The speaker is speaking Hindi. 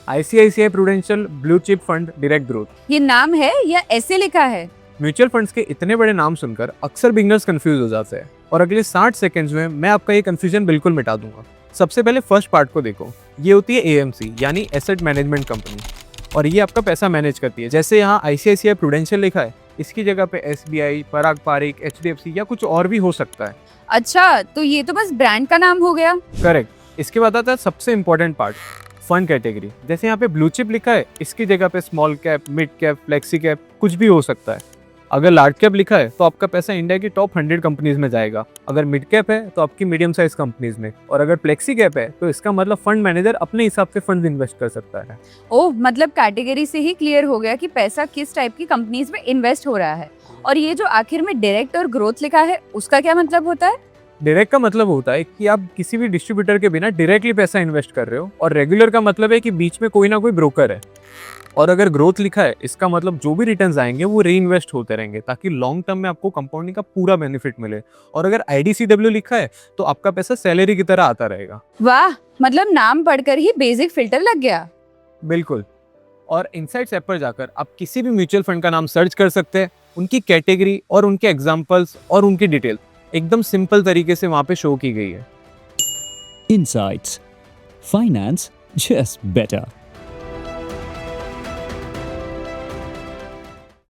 ICICI prudential blue chip fund direct growth. ये नाम है या ऐसे लिखा है? म्यूचुअल फंड्स के इतने बड़े नाम सुनकर अक्सर बिगनर्स कंफ्यूज हो जाते हैं और अगले 60 सेकंड्स में मैं आपका ये कंफ्यूजन बिल्कुल मिटा दूंगा। सबसे पहले फर्स्ट पार्ट को देखो, ये होती है एएमसी यानी एसेट मैनेजमेंट कंपनी, और ये आपका पैसा मैनेज करती है। जैसे यहाँ आईसीआईसीआई प्रूडेंशियल लिखा है, इसकी जगह पे एसबीआई, पराग पारिक, एचडीएफसी या कुछ और भी हो सकता है। अच्छा, तो ये तो बस ब्रांड का नाम हो गया। करेक्ट। इसके बाद आता है सबसे इंपॉर्टेंट पार्ट, फंड कैटेगरी। जैसे यहाँ पे ब्लू चिप लिखा है, इसकी जगह पे small cap, mid cap, flexi cap कुछ भी हो सकता है। अगर लार्ज कैप लिखा है तो आपका पैसा इंडिया की टॉप 100 कंपनीज में जाएगा। अगर मिड कैप है तो आपकी मीडियम साइज कंपनीज में, और अगर फ्लेक्सी कैप है तो इसका मतलब फंड मैनेजर अपने हिसाब से फंड इन्वेस्ट कर सकता है। ओह, मतलब कैटेगरी से ही क्लियर हो गया कि पैसा किस टाइप की कंपनीज में इन्वेस्ट हो रहा है। और ये जो आखिर में डायरेक्ट और ग्रोथ लिखा है, उसका क्या मतलब होता है? डायरेक्ट का मतलब होता है कि आप किसी भी डिस्ट्रीब्यूटर के बिना डायरेक्टली पैसा इन्वेस्ट कर रहे हो, और रेगुलर का मतलब है कि बीच में कोई ना कोई ब्रोकर है। और अगर ग्रोथ लिखा है, इसका मतलब जो भी रिटर्न्स आएंगे वो री इन्वेस्ट होते रहेंगे ताकि लॉन्ग टर्म में आपको कंपाउंडिंग का पूरा बेनिफिट मिले। और अगर आईडीसीडब्ल्यू लिखा है तो आपका पैसा सैलरी की तरह आता रहेगा। वाह, मतलब नाम पढ़कर ही बेसिक फिल्टर लग गया। बिल्कुल। और इनसाइट्स ऐप पर जाकर आप किसी भी म्यूचुअल फंड का नाम सर्च कर सकते हैं, उनकी कैटेगरी और उनके एग्जाम्पल्स और उनकी डिटेल एकदम सिंपल तरीके से वहां पे शो की गई है। Insights. Finance just better.